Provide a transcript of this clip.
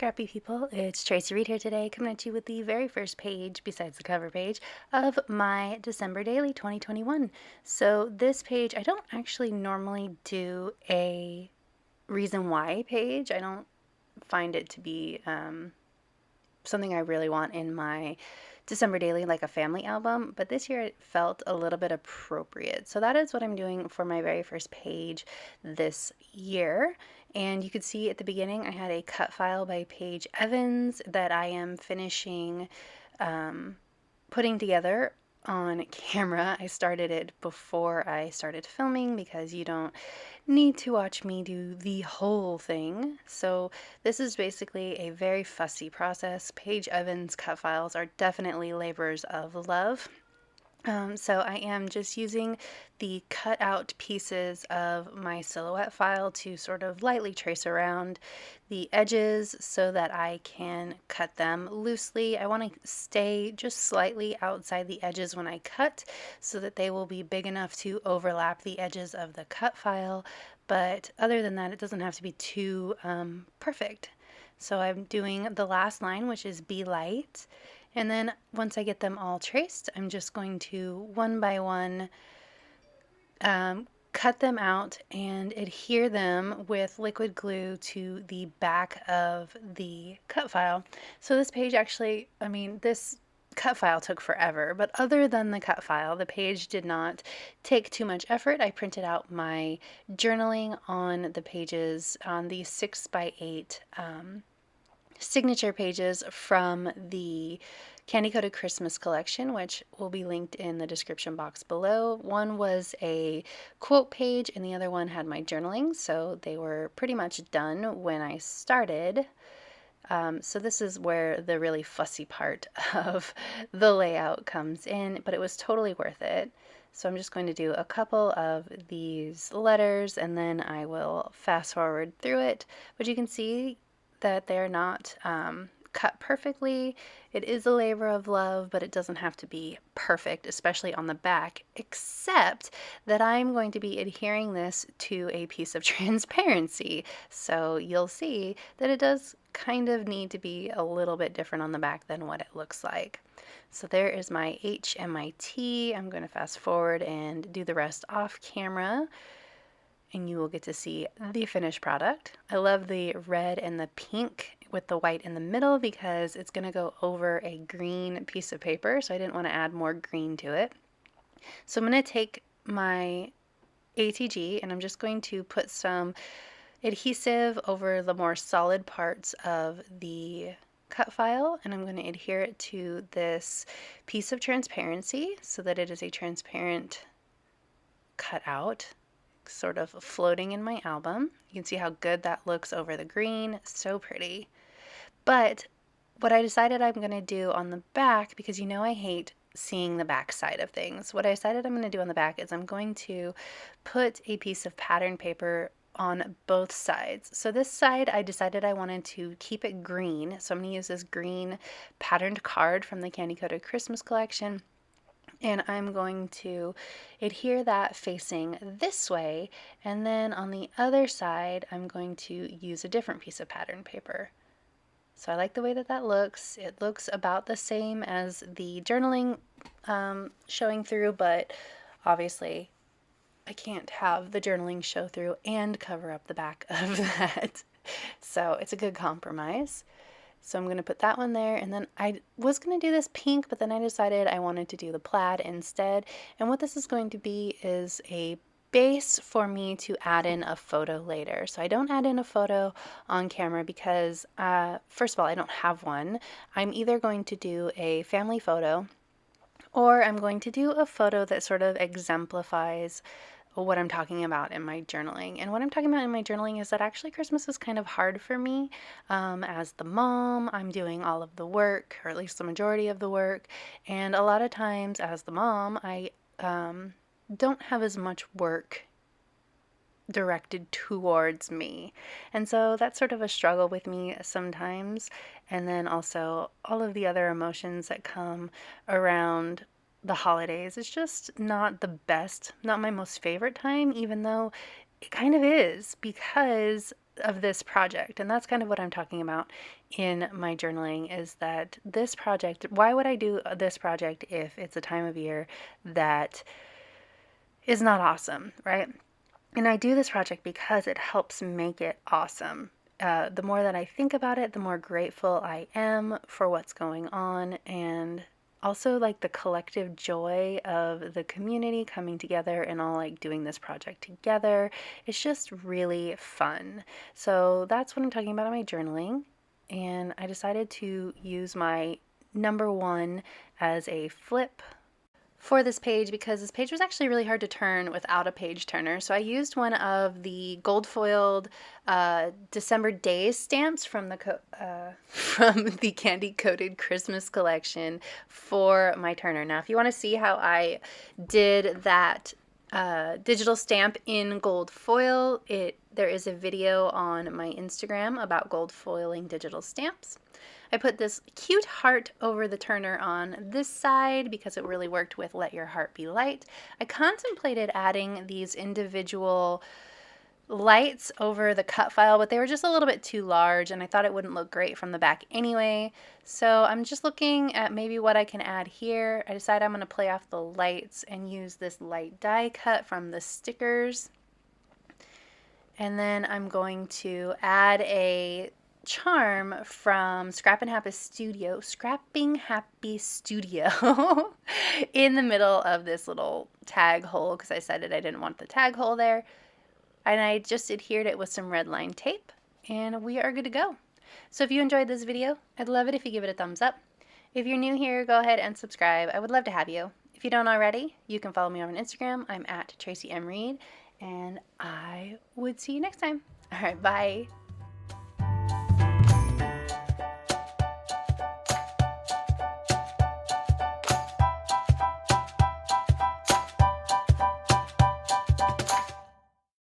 scrappy people, it's Traci Reed here today, coming at you with the very first page, besides the cover page, of my December Daily 2021. So this page, I don't actually normally do a reason why page. I don't find it to be something I really want in my December Daily, like a family album, but this year it felt a little bit appropriate. So that is what I'm doing for my very first page this year. And you could see at the beginning I had a cut file by Paige Evans that I am finishing putting together on camera. I started it before I started filming because you don't need to watch me do the whole thing. So this is basically a very fussy process. Paige Evans cut files are definitely labors of love. So I am just using the cut out pieces of my silhouette file to sort of lightly trace around the edges so that I can cut them loosely. I want to stay just slightly outside the edges when I cut so that they will be big enough to overlap the edges of the cut file. But other than that, it doesn't have to be too perfect. So I'm doing the last line, which is be light. And then once I get them all traced, I'm just going to one by one cut them out and adhere them with liquid glue to the back of the cut file. So this page actually, this cut file took forever, but other than the cut file, the page did not take too much effort. I printed out my journaling on the pages on the 6x8 signature pages from the Candy Coated Christmas collection, which will be linked in the description box below. One was a quote page and the other one had my journaling, so they were pretty much done when I started. So this is where the really fussy part of the layout comes in, but it was totally worth it. So I'm just going to do a couple of these letters and then I will fast forward through it. But you can see that they're not cut perfectly. It is a labor of love, but it doesn't have to be perfect, especially on the back, except that I'm going to be adhering this to a piece of transparency. So you'll see that it does kind of need to be a little bit different on the back than what it looks like. So there is my H and my T. I'm going to fast forward and do the rest off camera and you will get to see the finished product. I love the red and the pink with the white in the middle because it's going to go over a green piece of paper, so I didn't want to add more green to it. So I'm going to take my ATG and I'm just going to put some adhesive over the more solid parts of the cut file, and I'm going to adhere it to this piece of transparency so that it is a transparent cutout sort of floating in my album. You can see how good that looks over the green. So pretty. But what I decided I'm going to do on the back, because you know I hate seeing the back side of things, what I decided I'm going to do on the back is I'm going to put a piece of pattern paper on both sides. So this side I decided I wanted to keep it green, so I'm going to use this green patterned card from the Candy Coated Christmas collection. And I'm going to adhere that facing this way, and then on the other side I'm going to use a different piece of pattern paper. So I like the way that that looks. It looks about the same as the journaling showing through, but obviously I can't have the journaling show through and cover up the back of that. So it's a good compromise. So I'm going to put that one there, and then I was going to do this pink, but then I decided I wanted to do the plaid instead. And what this is going to be is a base for me to add in a photo later. So I don't add in a photo on camera because, first of all, I don't have one. I'm either going to do a family photo or I'm going to do a photo that sort of exemplifies what I'm talking about in my journaling. And what I'm talking about in my journaling is that actually Christmas is kind of hard for me. As the mom, I'm doing all of the work, or at least the majority of the work. And a lot of times as the mom, I don't have as much work directed towards me. And so that's sort of a struggle with me sometimes. And then also all of the other emotions that come around the holidays. It's just not the best, not my most favorite time, even though it kind of is, because this project. And that's kind of what I'm talking about in my journaling, is that this project, why would I do this project if it's a time of year that is not awesome, right? And I do this project because it helps make it awesome. The more that I think about it, the more grateful I am for what's going on, and also like the collective joy of the community coming together and all like doing this project together. It's just really fun. So that's what I'm talking about in my journaling. And I decided to use my number one as a flip for this page because this page was actually really hard to turn without a page turner. So I used one of the gold foiled December Days stamps from the from the candy coated Christmas collection for my turner. Now, if you want to see how I did that digital stamp in gold foil, there is a video on my Instagram about gold foiling digital stamps. I put this cute heart over the turner on this side because it really worked with Let Your Heart Be Light. I contemplated adding these individual lights over the cut file, but they were just a little bit too large and I thought it wouldn't look great from the back anyway. So I'm just looking at maybe what I can add here. I decided I'm going to play off the lights and use this light die cut from the stickers. And then I'm going to add a charm from Scrapping Happy Studio in the middle of this little tag hole because I said I didn't want the tag hole there. And I just adhered it with some red line tape and we are good to go. So if you enjoyed this video, I'd love it if you give it a thumbs up. If you're new here, go ahead and subscribe. I would love to have you. If you don't already, you can follow me on Instagram. I'm at Traci M. Reed, and I would see you next time. All right, bye.